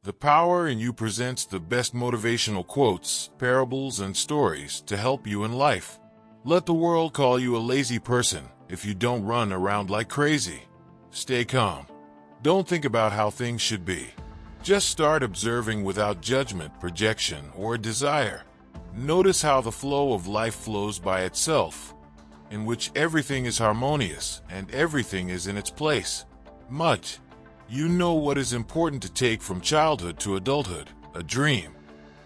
The power in you presents the best motivational quotes, parables, and stories to help you in life. Let the world call you a lazy person if you don't run around like crazy. Stay calm. Don't think about how things should be. Just start observing without judgment, projection, or desire. Notice how the flow of life flows by itself, in which everything is harmonious and everything is in its place. Much. You know what is important to take from childhood to adulthood, a dream.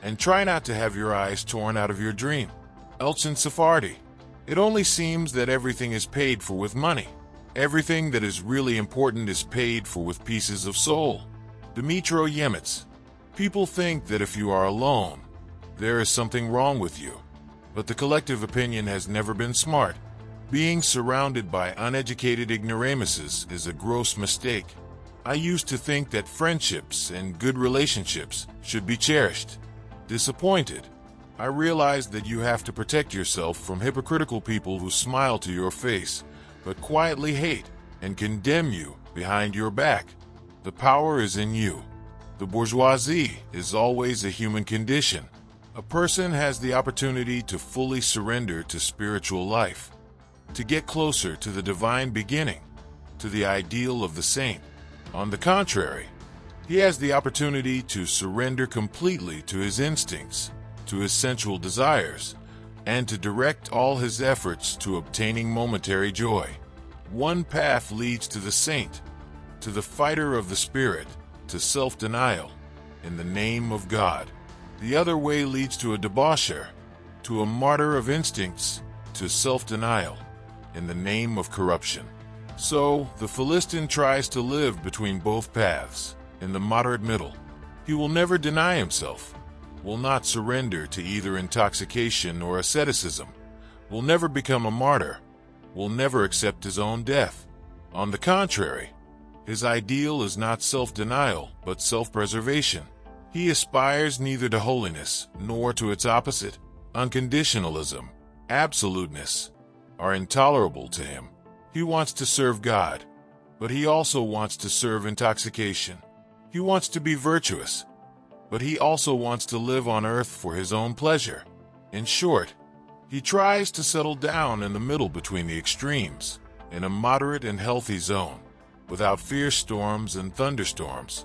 And try not to have your eyes torn out of your dream. Elchin Sephardi. It only seems that everything is paid for with money. Everything that is really important is paid for with pieces of soul. Dmitro Yemitz. People think that if you are alone, there is something wrong with you. But the collective opinion has never been smart. Being surrounded by uneducated ignoramuses is a gross mistake. I used to think that friendships and good relationships should be cherished. Disappointed, I realized that you have to protect yourself from hypocritical people who smile to your face, but quietly hate and condemn you behind your back. The power is in you. The bourgeoisie is always a human condition. A person has the opportunity to fully surrender to spiritual life, to get closer to the divine beginning, to the ideal of the saint. On the contrary, he has the opportunity to surrender completely to his instincts, to his sensual desires, and to direct all his efforts to obtaining momentary joy. One path leads to the saint, to the fighter of the spirit, to self-denial, in the name of God. The other way leads to a debaucher, to a martyr of instincts, to self-denial, in the name of corruption. So, the Philistine tries to live between both paths, in the moderate middle. He will never deny himself, will not surrender to either intoxication or asceticism, will never become a martyr, will never accept his own death. On the contrary, his ideal is not self-denial, but self-preservation. He aspires neither to holiness nor to its opposite. Unconditionalism, absoluteness, are intolerable to him. He wants to serve God, but he also wants to serve intoxication. He wants to be virtuous, but he also wants to live on earth for his own pleasure. In short, he tries to settle down in the middle between the extremes, in a moderate and healthy zone, without fierce storms and thunderstorms.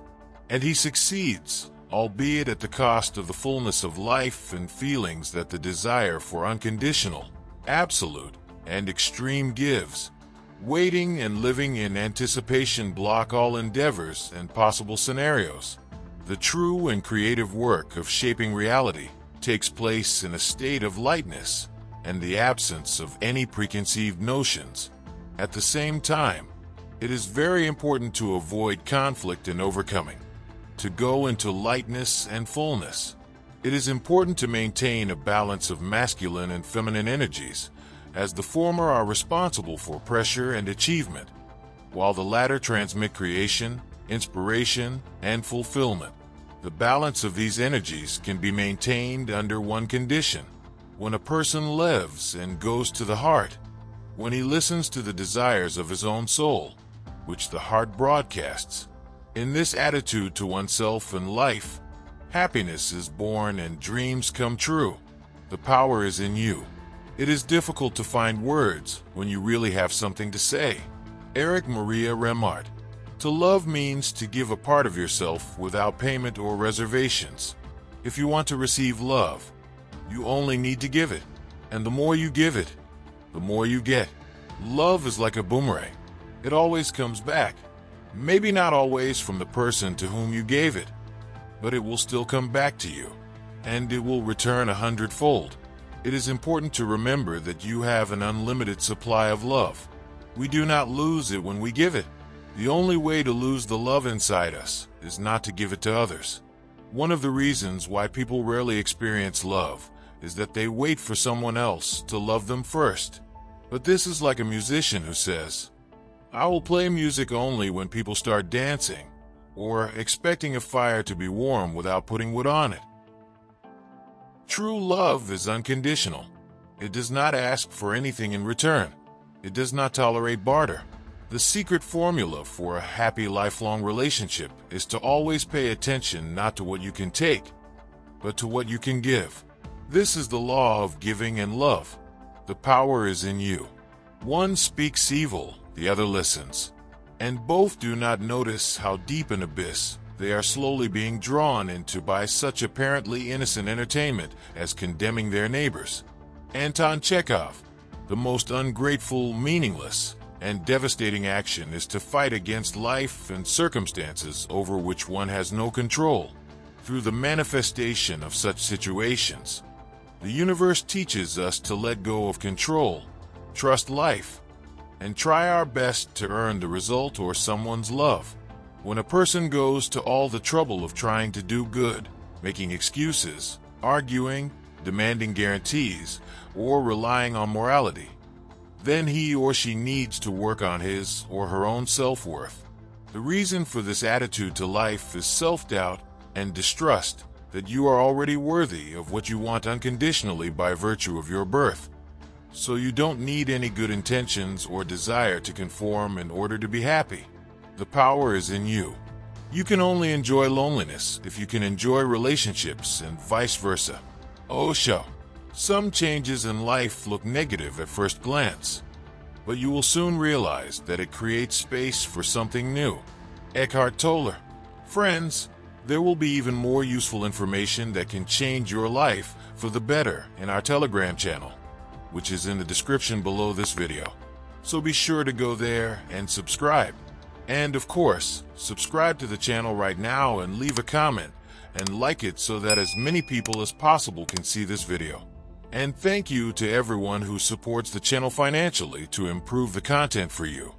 And he succeeds, albeit at the cost of the fullness of life and feelings that the desire for unconditional, absolute, and extreme gives. Waiting and living in anticipation block all endeavors and possible scenarios. The true and creative work of shaping reality takes place in a state of lightness and the absence of any preconceived notions. At the same time, it is very important to avoid conflict and overcoming, to go into lightness and fullness. It is important to maintain a balance of masculine and feminine energies, as the former are responsible for pressure and achievement, while the latter transmit creation, inspiration, and fulfillment. The balance of these energies can be maintained under one condition: when a person lives and goes to the heart, when he listens to the desires of his own soul, which the heart broadcasts. In this attitude to oneself and life, happiness is born and dreams come true. The power is in you. It is difficult to find words when you really have something to say. Eric Maria Remart. To love means to give a part of yourself without payment or reservations. If you want to receive love, you only need to give it. And the more you give it, the more you get. Love is like a boomerang. It always comes back. Maybe not always from the person to whom you gave it, but it will still come back to you, and it will return 100-fold. It is important to remember that you have an unlimited supply of love. We do not lose it when we give it. The only way to lose the love inside us is not to give it to others. One of the reasons why people rarely experience love is that they wait for someone else to love them first. But this is like a musician who says, "I will play music only when people start dancing," or expecting a fire to be warm without putting wood on it. True love is unconditional. It does not ask for anything in return. It does not tolerate barter. The secret formula for a happy lifelong relationship is to always pay attention not to what you can take, but to what you can give. This is the law of giving and love. The power is in you. One speaks evil, the other listens. And both do not notice how deep an abyss they are slowly being drawn into by such apparently innocent entertainment as condemning their neighbors. Anton Chekhov. The most ungrateful, meaningless, and devastating action is to fight against life and circumstances over which one has no control. Through the manifestation of such situations, the universe teaches us to let go of control, trust life, and try our best to earn the result or someone's love. When a person goes to all the trouble of trying to do good, making excuses, arguing, demanding guarantees, or relying on morality, then he or she needs to work on his or her own self-worth. The reason for this attitude to life is self-doubt and distrust that you are already worthy of what you want unconditionally by virtue of your birth. So you don't need any good intentions or desire to conform in order to be happy. The power is in you. You can only enjoy loneliness if you can enjoy relationships and vice versa. Osho. Some changes in life look negative at first glance, but you will soon realize that it creates space for something new. Eckhart Tolle. Friends, there will be even more useful information that can change your life for the better in our Telegram channel, which is in the description below this video. So be sure to go there and subscribe. And of course, subscribe to the channel right now and leave a comment and like it so that as many people as possible can see this video. And thank you to everyone who supports the channel financially to improve the content for you.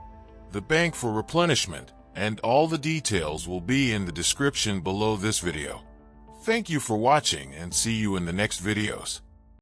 The bank for replenishment and all the details will be in the description below this video. Thank you for watching and see you in the next videos.